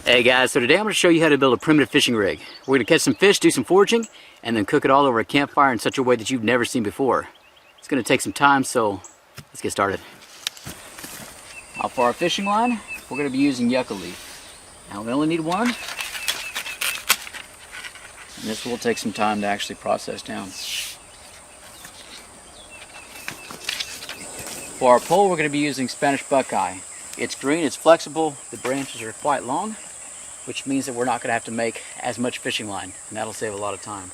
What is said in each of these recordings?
Hey guys, so today I'm going to show you how to build a primitive fishing rig. We're going to catch some fish, do some foraging, and then cook it all over a campfire in such a way that you've never seen before. It's going to take some time, so let's get started. Now for our fishing line, we're going to be using yucca leaf. Now we only need one, and this will take some time to actually process down. For our pole, we're going to be using Spanish buckeye. It's green, it's flexible, the branches are quite long, which means that we're not going to have to make as much fishing line, and that'll save a lot of time.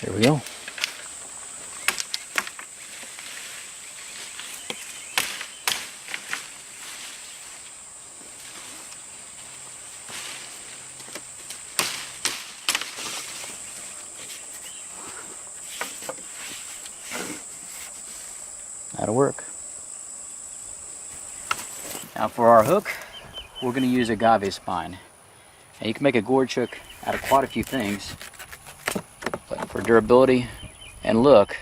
There we go. That'll work. Now for our hook, we're going to use agave spine. Now you can make a gorge hook out of quite a few things, but for durability and look,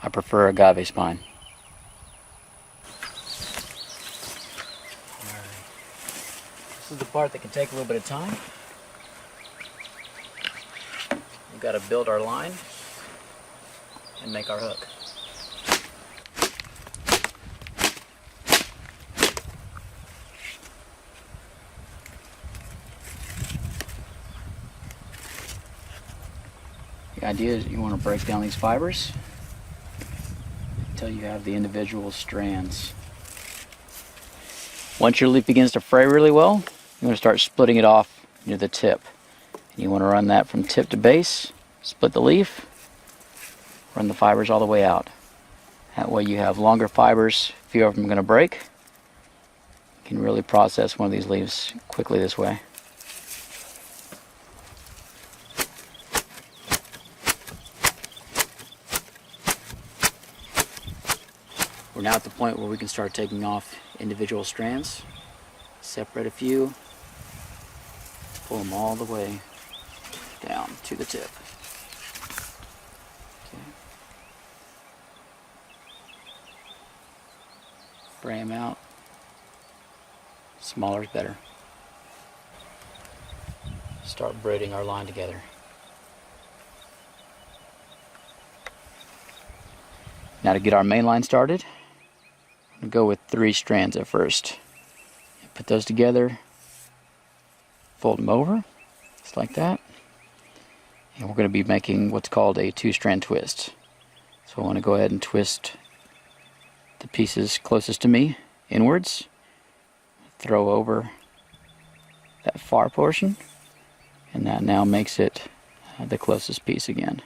I prefer agave spine. This is the part that can take a little bit of time. We've got to build our line and make our hook. The idea is you want to break down these fibers until you have the individual strands. Once your leaf begins to fray really well, you want to start splitting it off near the tip. And you want to run that from tip to base, split the leaf, run the fibers all the way out. That way you have longer fibers, fewer of them are going to break. You can really process one of these leaves quickly this way. We're now at the point where we can start taking off individual strands, separate a few, pull them all the way down to the tip. Okay. Fray them out. Smaller is better. Start braiding our line together. Now to get our main line started, I'm going to go with 3 strands at first. Put those together, fold them over, just like that. And we're going to be making what's called a 2-strand twist. So I want to go ahead and twist the pieces closest to me inwards, throw over that far portion, and that now makes it the closest piece again.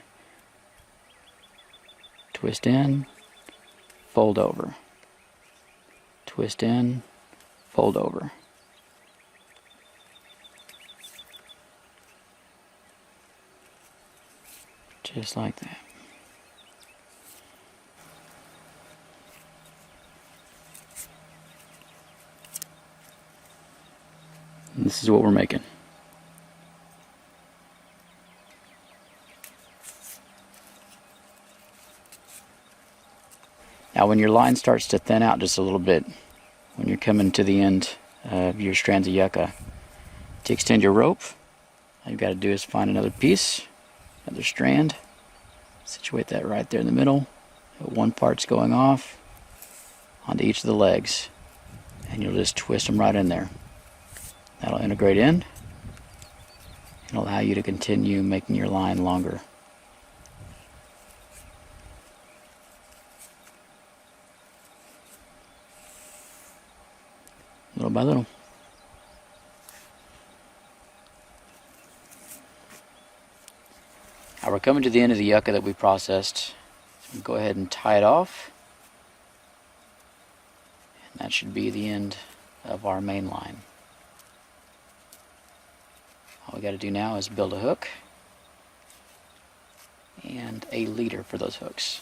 Twist in, fold over. Twist in, fold over. Just like that. And this is what we're making. Now when your line starts to thin out just a little bit, when you're coming to the end of your strands of yucca, to extend your rope, all you've got to do is find another piece, another strand, situate that right there in the middle. One part's going off onto each of the legs, and you'll just twist them right in there. That'll integrate in and allow you to continue making your line longer. Little by little. Now we're coming to the end of the yucca that we processed. So go ahead and tie it off. And that should be the end of our main line. All we got to do now is build a hook and a leader for those hooks.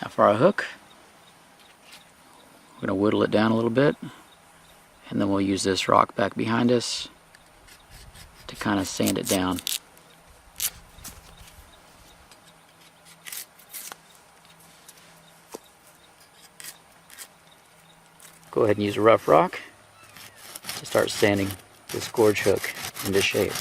Now for our hook, we're going to whittle it down a little bit and then we'll use this rock back behind us to kind of sand it down. Go ahead and use a rough rock to start sanding this gorge hook into shape.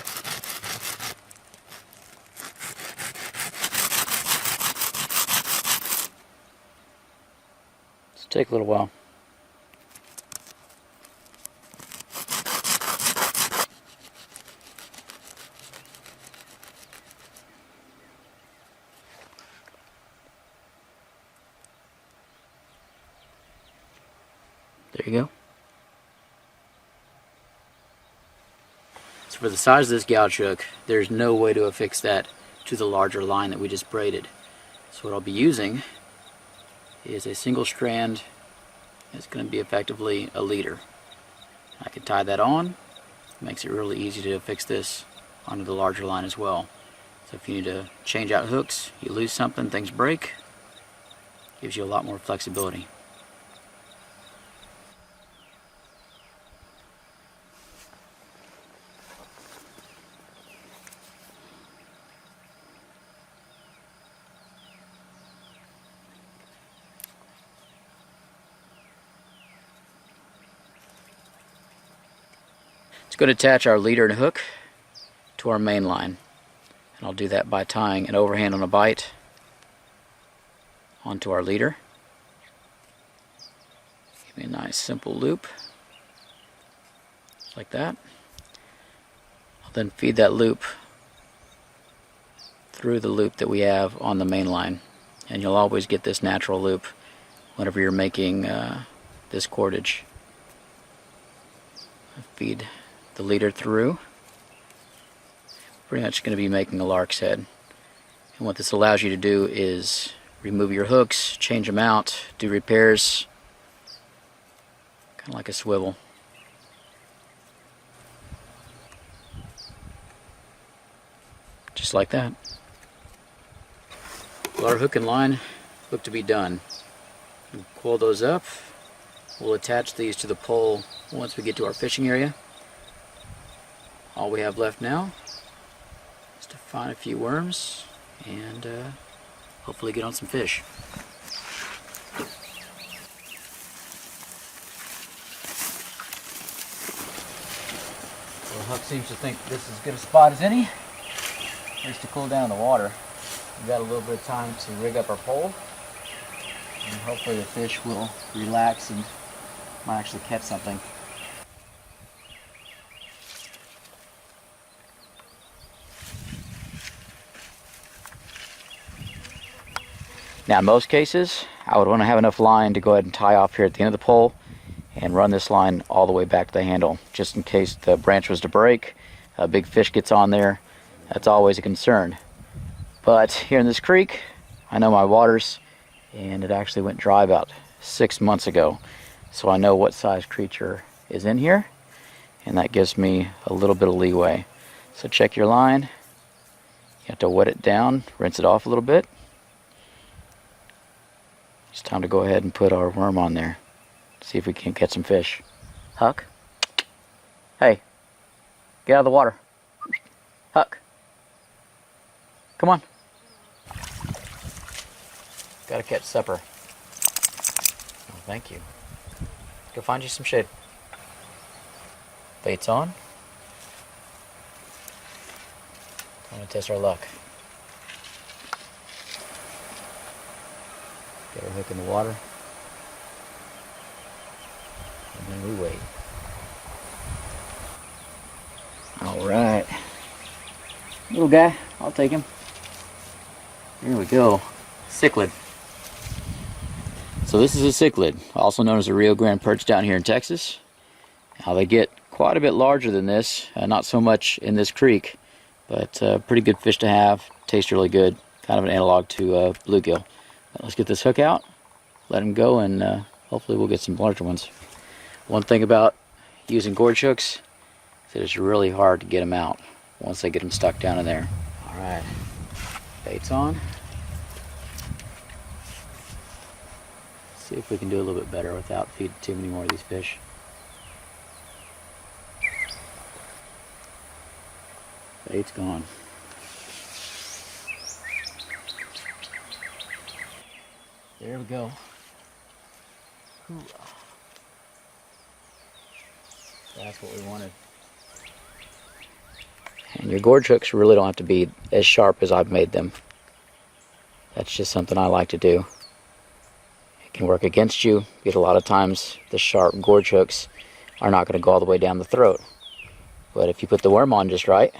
It's take a little while. There you go. So for the size of this gouge hook, there's no way to affix that to the larger line that we just braided. So what I'll be using is a single strand. It's going to be effectively a leader. I can tie that on. It makes it really easy to affix this onto the larger line as well. So if you need to change out hooks, you lose something, things break, gives you a lot more flexibility. It's going to attach our leader and hook to our main line, and I'll do that by tying an overhand on a bite onto our leader. Give me a nice simple loop, just like that. I'll then feed that loop through the loop that we have on the main line, and you'll always get this natural loop whenever you're making this cordage. Feed the leader through. Pretty much going to be making a lark's head. And what this allows you to do is remove your hooks, change them out, do repairs, kind of like a swivel. Just like that. Well, our hook and line look to be done. We'll coil those up. We'll attach these to the pole once we get to our fishing area. All we have left now is to find a few worms and hopefully get on some fish. Well, the hook seems to think this is as good a spot as any, at least to cool down the water. We've got a little bit of time to rig up our pole, and hopefully the fish will relax and might actually catch something. Now in most cases, I would want to have enough line to go ahead and tie off here at the end of the pole and run this line all the way back to the handle, just in case the branch was to break, a big fish gets on there. That's always a concern. But here in this creek, I know my waters, and it actually went dry about 6 months ago. So I know what size creature is in here, and that gives me a little bit of leeway. So check your line. You have to wet it down, rinse it off a little bit. It's time to go ahead and put our worm on there. See if we can catch some fish. Huck? Hey, get out of the water. Huck. Come on. Gotta catch supper. Oh, thank you. Go find you some shade. Bait's on. I'm gonna test our luck. Get our hook in the water. And then we wait. Alright. Little guy, I'll take him. Here we go. Cichlid. So this is a cichlid, also known as a Rio Grande perch down here in Texas. Now they get quite a bit larger than this, not so much in this creek, but pretty good fish to have. Tastes really good, kind of an analog to bluegill. Let's get this hook out, let him go, and hopefully we'll get some larger ones. One thing about using gorge hooks is that it's really hard to get them out once they get them stuck down in there. Alright, bait's on. See if we can do a little bit better without feeding too many more of these fish. Bait's gone. There we go. Ooh. That's what we wanted. And your gorge hooks really don't have to be as sharp as I've made them. That's just something I like to do. It can work against you. Yet a lot of times the sharp gorge hooks are not going to go all the way down the throat. But if you put the worm on just right,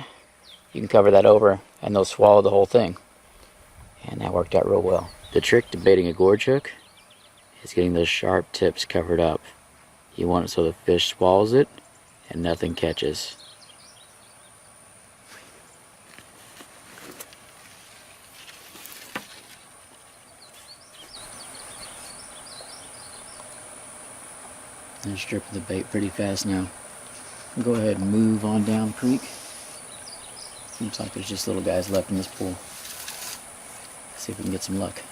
you can cover that over and they'll swallow the whole thing. And that worked out real well. The trick to baiting a gorge hook is getting those sharp tips covered up. You want it so the fish swallows it and nothing catches. They're stripping the bait pretty fast now. Go ahead and move on down the creek. Seems like there's just little guys left in this pool. Let's see if we can get some luck.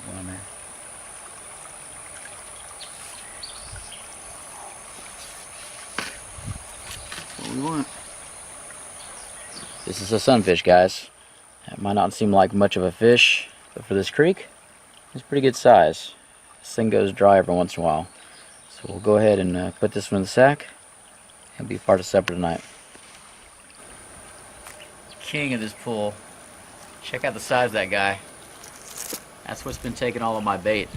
Go on there. That's what we want. This is a sunfish, guys. It might not seem like much of a fish, but for this creek, it's pretty good size. This thing goes dry every once in a while. So we'll go ahead and put this one in the sack and be part of supper tonight. King of this pool. Check out the size of that guy. That's what's been taking all of my bait.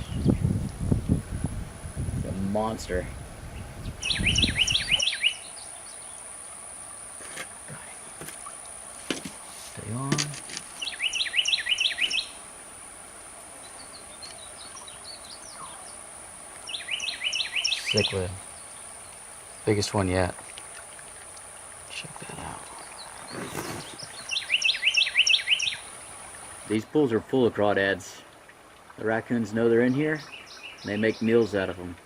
It's a monster. Stay on. Cichlid. Biggest one yet. Check that out. These pools are full of crawdads. The raccoons know they're in here, and they make meals out of them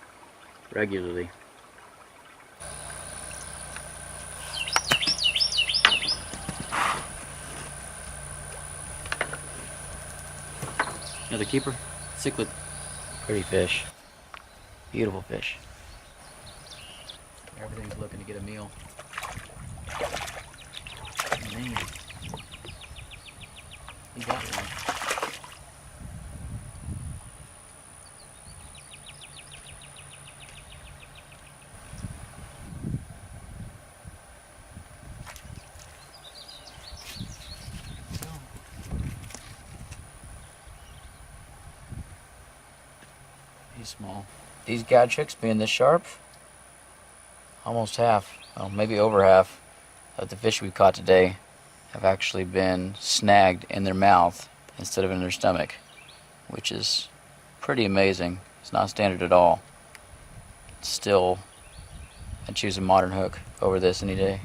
regularly. Another keeper. Cichlid. Pretty fish. Beautiful fish. Everything's looking to get a meal. Man. He got one. He's small. These gouge hooks being this sharp, almost half, well, maybe over half of the fish we caught today have actually been snagged in their mouth instead of in their stomach, which is pretty amazing. It's not standard at all. Still, I'd choose a modern hook over this any day.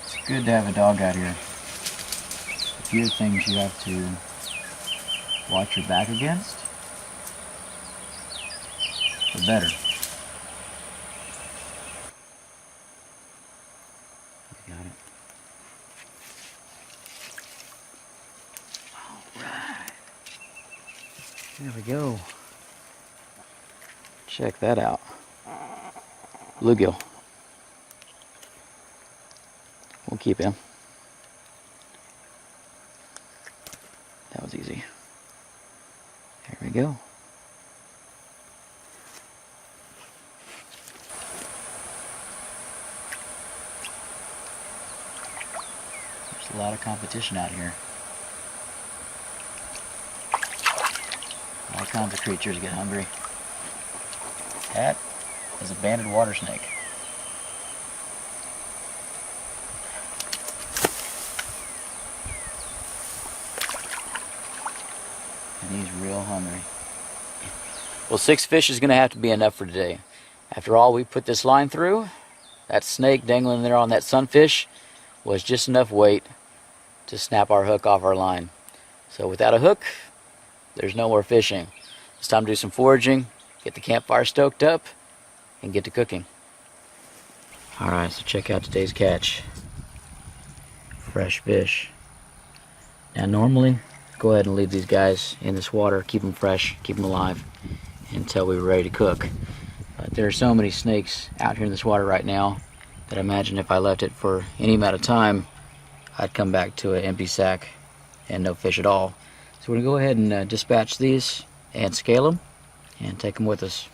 It's good to have a dog out here. A few things you have to watch your back against, the better. Got it. Alright. There we go. Check that out. Bluegill. We'll keep him. That was easy. There we go. There's a lot of competition out here. All kinds of creatures get hungry. That is a banded water snake. And he's real hungry. Well, 6 fish is going to have to be enough for today. After all we put this line through, that snake dangling there on that sunfish was just enough weight to snap our hook off our line. So without a hook, there's no more fishing. It's time to do some foraging, get the campfire stoked up, and get to cooking. Alright, so check out today's catch. Fresh fish. Now normally, go ahead and leave these guys in this water, keep them fresh, keep them alive until we're ready to cook. But there are so many snakes out here in this water right now that I imagine if I left it for any amount of time, I'd come back to an empty sack and no fish at all. So we're going to go ahead and dispatch these and scale them and take them with us.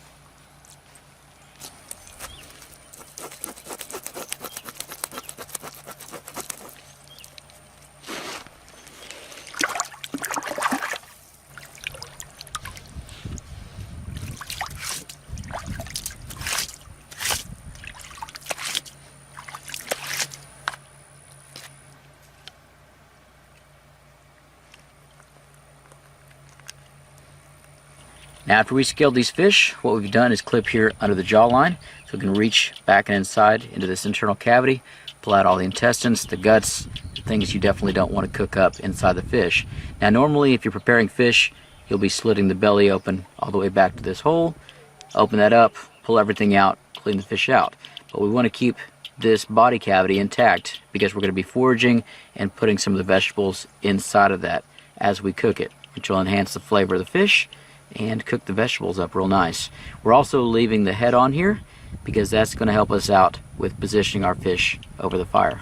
Now after we scaled these fish, what we've done is clip here under the jawline so we can reach back and inside into this internal cavity, pull out all the intestines, the guts, things you definitely don't want to cook up inside the fish. Now normally if you're preparing fish, you'll be slitting the belly open all the way back to this hole, open that up, pull everything out, clean the fish out. But we want to keep this body cavity intact because we're going to be foraging and putting some of the vegetables inside of that as we cook it, which will enhance the flavor of the fish and cook the vegetables up real nice. We're also leaving the head on here because that's going to help us out with positioning our fish over the fire.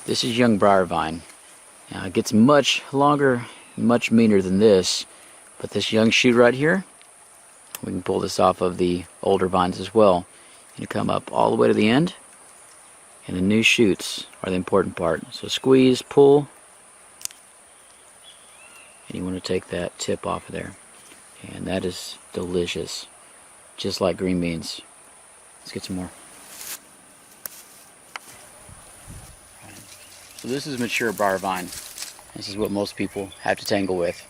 This is young briar vine. Now it gets much longer, much meaner than this, but this young shoot right here, we can pull this off of the older vines as well. You come up all the way to the end, and the new shoots are the important part. So squeeze, pull, and you want to take that tip off of there. And that is delicious, just like green beans. Let's get some more. So this is mature briar vine. This is what most people have to tangle with.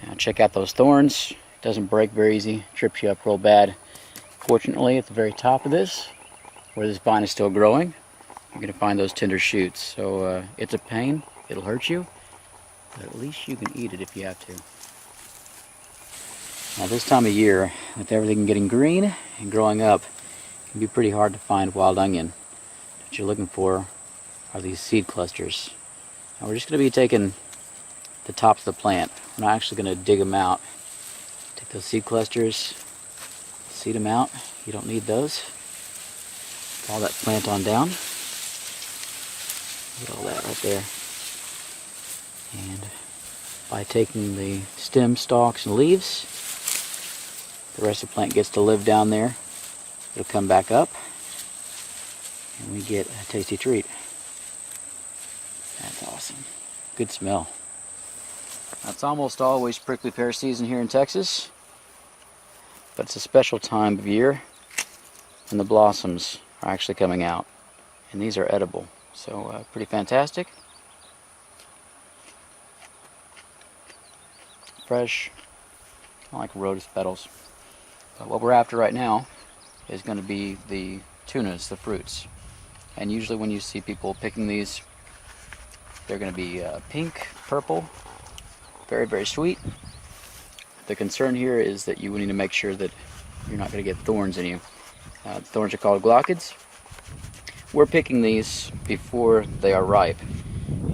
Now check out those thorns. It doesn't break very easy, trips you up real bad. Fortunately, at the very top of this, where this vine is still growing, you're going to find those tender shoots. So it's a pain, it'll hurt you, but at least you can eat it if you have to. Now this time of year, with everything getting green and growing up, it can be pretty hard to find wild onion. What you're looking for are these seed clusters. Now we're just going to be taking the tops of the plant. We're not actually going to dig them out. Take those seed clusters, seed them out. You don't need those. All that plant on down. Get all that right there. And by taking the stem, stalks, and leaves, the rest of the plant gets to live down there. It'll come back up, and we get a tasty treat. That's awesome. Good smell. It's almost always prickly pear season here in Texas, but it's a special time of year when the blossoms are actually coming out, and these are edible, so pretty fantastic. Fresh, kind of like rose petals. But what we're after right now is going to be the tunas, the fruits, and usually when you see people picking these, they're going to be pink, purple, very, very sweet. The concern here is that you need to make sure that you're not going to get thorns in you. Thorns are called glaucids. We're picking these before they are ripe,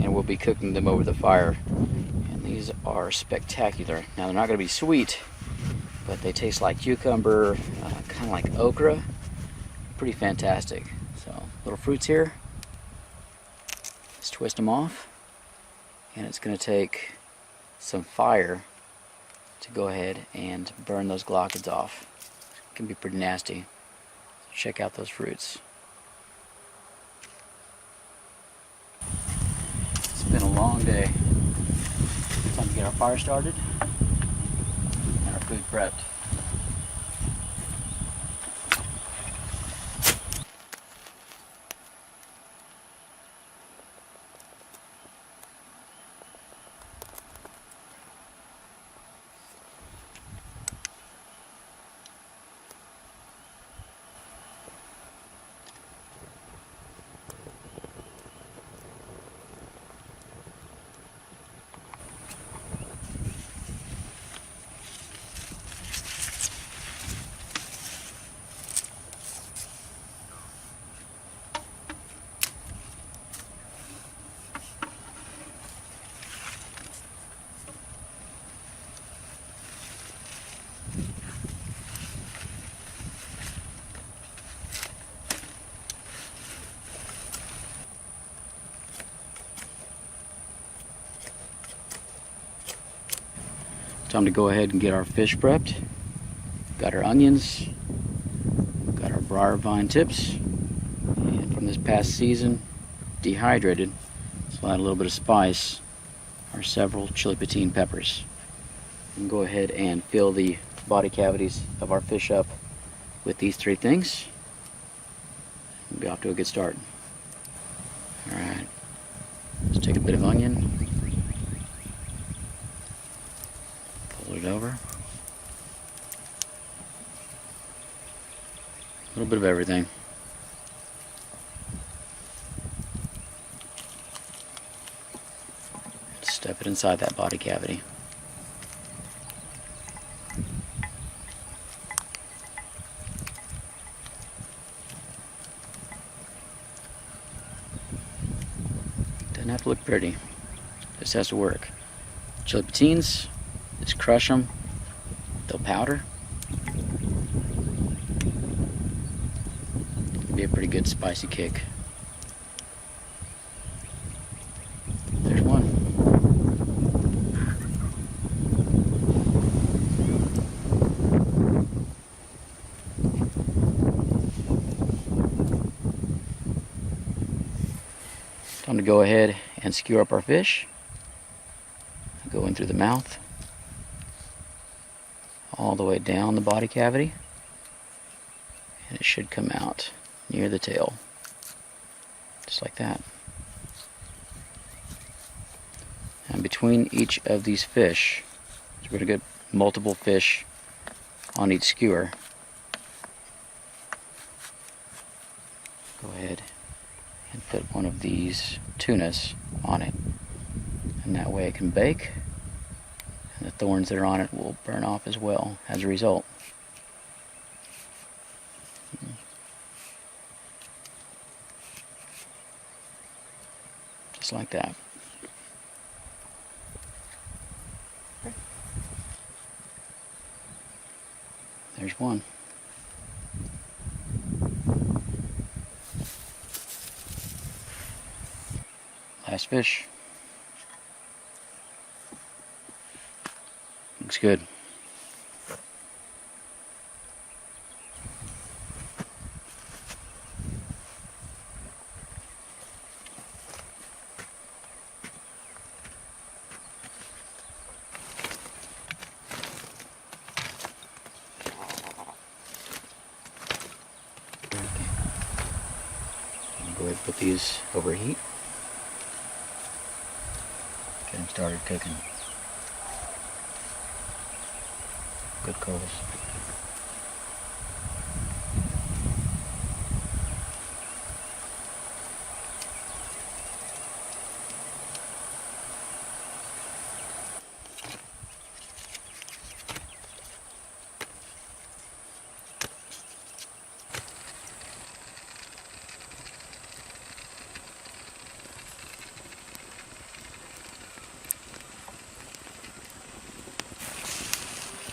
and we'll be cooking them over the fire. And these are spectacular. Now they're not going to be sweet, but they taste like cucumber, kind of like okra. Pretty fantastic. So little fruits here. Let's twist them off, and it's going to take some fire to go ahead and burn those glaucids off. It can be pretty nasty. So check out those fruits. It's been a long day. Time to get our fire started and our food prepped. Time to go ahead and get our fish prepped. Got our onions, got our briar vine tips, and from this past season, dehydrated, so add a little bit of spice, are several chili patine peppers. And go ahead and fill the body cavities of our fish up with these three things. We'll be off to a good start. Alright, let's take a bit of onion, fold it over. A little bit of everything. Step it inside that body cavity. Doesn't have to look pretty, just has to work. Chili patines, just crush them, they'll powder. Be a pretty good spicy kick. There's one. Time to go ahead and skewer up our fish. Go in through the mouth, all the way down the body cavity, and it should come out near the tail, just like that. And between each of these fish, so we're going to get multiple fish on each skewer. Go ahead and put one of these tunas on it, and that way it can bake, and the thorns that are on it will burn off as well as a result. Just like that. There's one. Last fish. Looks good. Go ahead and put these over heat. Get them started cooking. Good coals.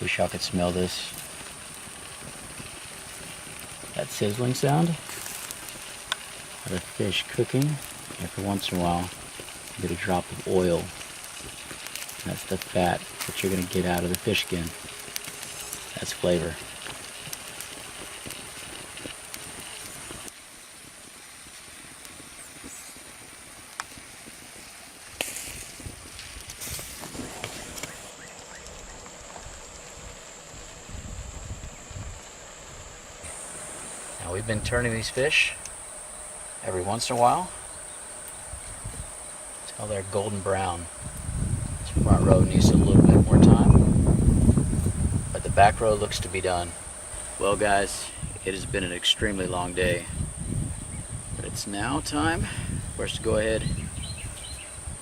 Wish y'all could smell this. That sizzling sound of the fish cooking. Every once in a while, you get a drop of oil. That's the fat that you're going to get out of the fish skin. That's flavor. Now we've been turning these fish every once in a while until they're golden brown. This front row needs a little bit more time, but the back row looks to be done. Well guys, it has been an extremely long day, but it's now time for us to go ahead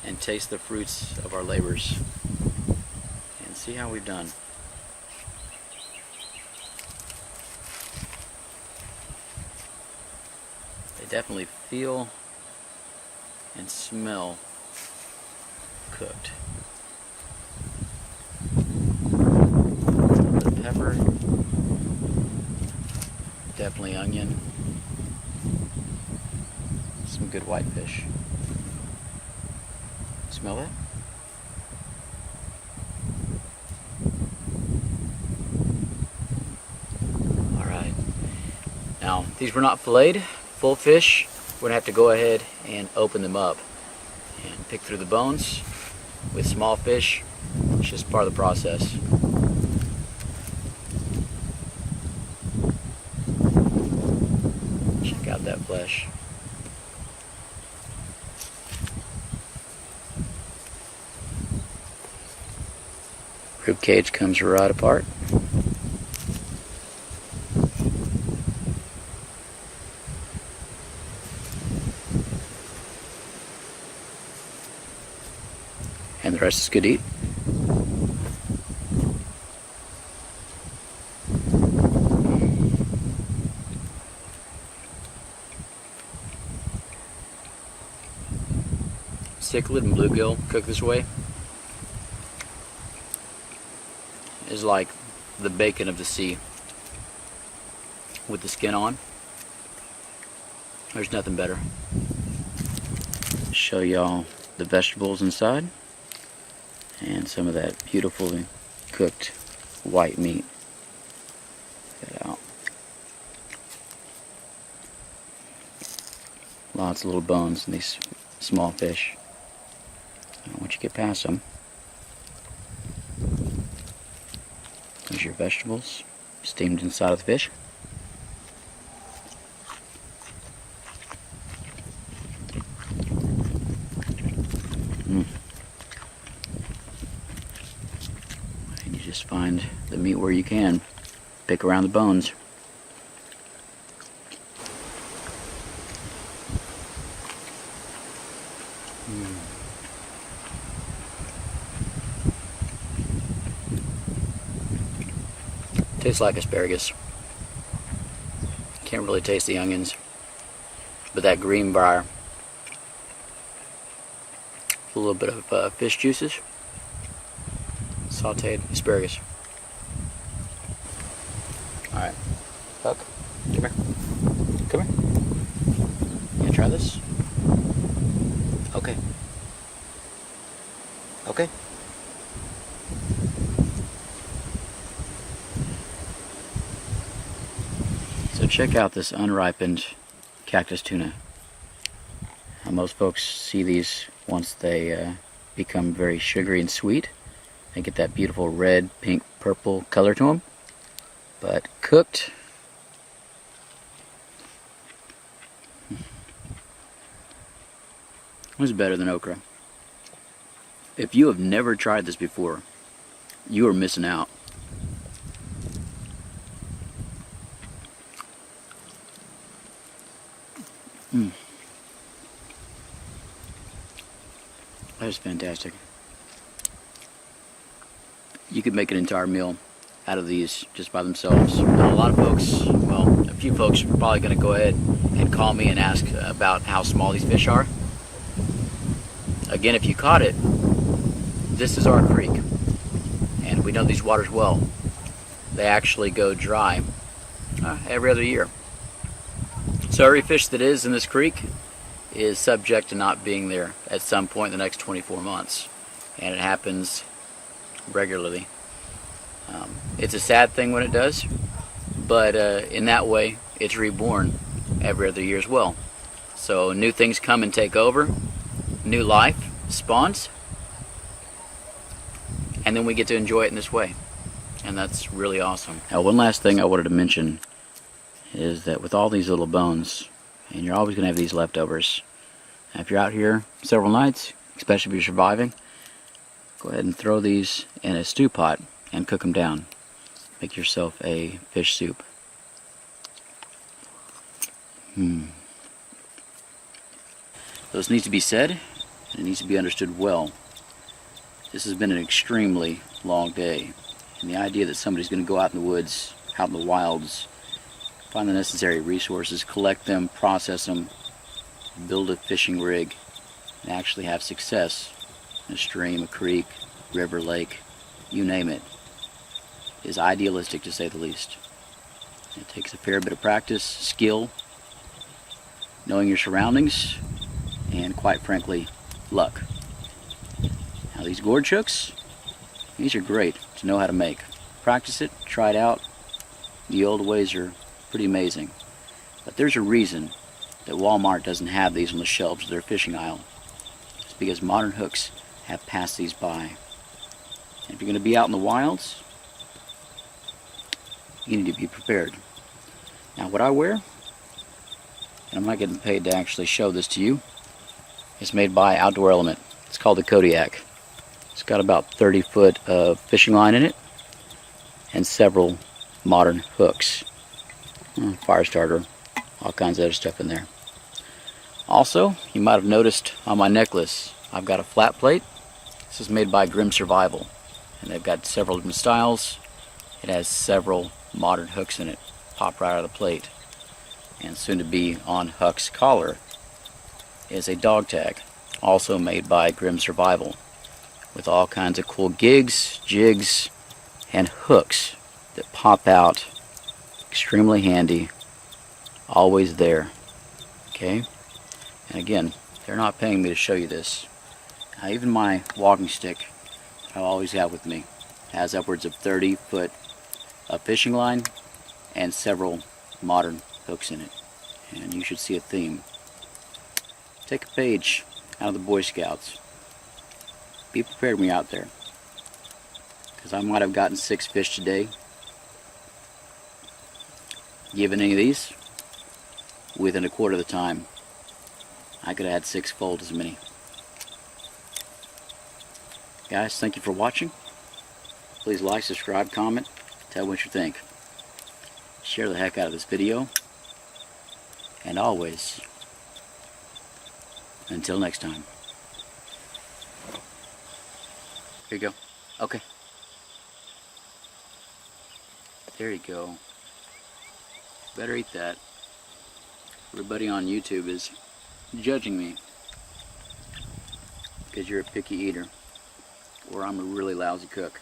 and taste the fruits of our labors and see how we've done. They definitely feel and smell cooked. A little bit of pepper, definitely onion, some good whitefish. Smell that? These were not filleted, full fish. We're gonna have to go ahead and open them up and pick through the bones. With small fish, it's just part of the process. Check out that flesh. Rib cage comes right apart. And the rest is good to eat. Cichlid and bluegill cooked this way is like the bacon of the sea with the skin on. There's nothing better. Show y'all the vegetables inside and some of that beautifully cooked white meat. Check it out. Lots of little bones in these small fish. Once you get past them, there's your vegetables steamed inside of the fish. And you just find the meat where you can. Pick around the bones. Tastes like asparagus. Can't really taste the onions, but that green briar, a little bit of fish juices, sauteed asparagus. All right, Huck, come here. Come here. You gonna try this? Okay. Okay. So check out this unripened cactus tuna. Now, most folks see these once they become very sugary and sweet. They get that beautiful red, pink, purple color to them. But cooked, was better than okra. If you have never tried this before, you are missing out. That is fantastic. You could make an entire meal out of these just by themselves. Now, a lot of folks, well, a few folks are probably going to go ahead and call me and ask about how small these fish are. Again, if you caught it, this is our creek, and we know these waters well. They actually go dry every other year. So every fish that is in this creek is subject to not being there at some point in the next 24 months, and it happens regularly. It's a sad thing when it does, but in that way it's reborn every other year as well. So new things come and take over, new life spawns, and then we get to enjoy it in this way, and that's really awesome. Now, one last thing I wanted to mention is that with all these little bones, and you're always going to have these leftovers. Now, if you're out here several nights, especially if you're surviving, go ahead and throw these in a stew pot and cook them down. Make yourself a fish soup. This needs to be said, and it needs to be understood well. This has been an extremely long day, and the idea that somebody's going to go out in the woods, out in the wilds, find the necessary resources, collect them, process them, build a fishing rig, and actually have success in a stream, a creek, river, lake, you name it, is idealistic to say the least. It takes a fair bit of practice, skill, knowing your surroundings, and quite frankly, luck. Now these gorge hooks, these are great to know how to make. Practice it, try it out. The old ways are pretty amazing. But there's a reason that Walmart doesn't have these on the shelves of their fishing aisle. It's because modern hooks have passed these by. And if you're going to be out in the wilds, you need to be prepared. Now what I wear, and I'm not getting paid to actually show this to you, is made by Outdoor Element. It's called the Kodiak. It's got about 30 foot of fishing line in it and several modern hooks. Fire starter, all kinds of other stuff in there. Also, you might have noticed on my necklace, I've got a flat plate. This is made by Grim Survival, and they've got several different styles. It has several modern hooks in it, pop right out of the plate. And soon to be on Huck's collar is a dog tag, also made by Grim Survival, with all kinds of cool gigs, jigs, and hooks that pop out. Extremely handy, always there. Okay, and again, they're not paying me to show you this. Even my walking stick I always have with me has upwards of 30 foot of fishing line and several modern hooks in it, and you should see a theme. Take a page out of the Boy Scouts. Be prepared when you're out there, because I might have gotten 6 fish today. Given any of these, within a quarter of the time, I could have had 6-fold as many. Guys, thank you for watching. Please like, subscribe, comment, tell me what you think. Share the heck out of this video. And always, until next time. Here you go. Okay. There you go. Better eat that. Everybody on YouTube is judging me because you're a picky eater, or I'm a really lousy cook.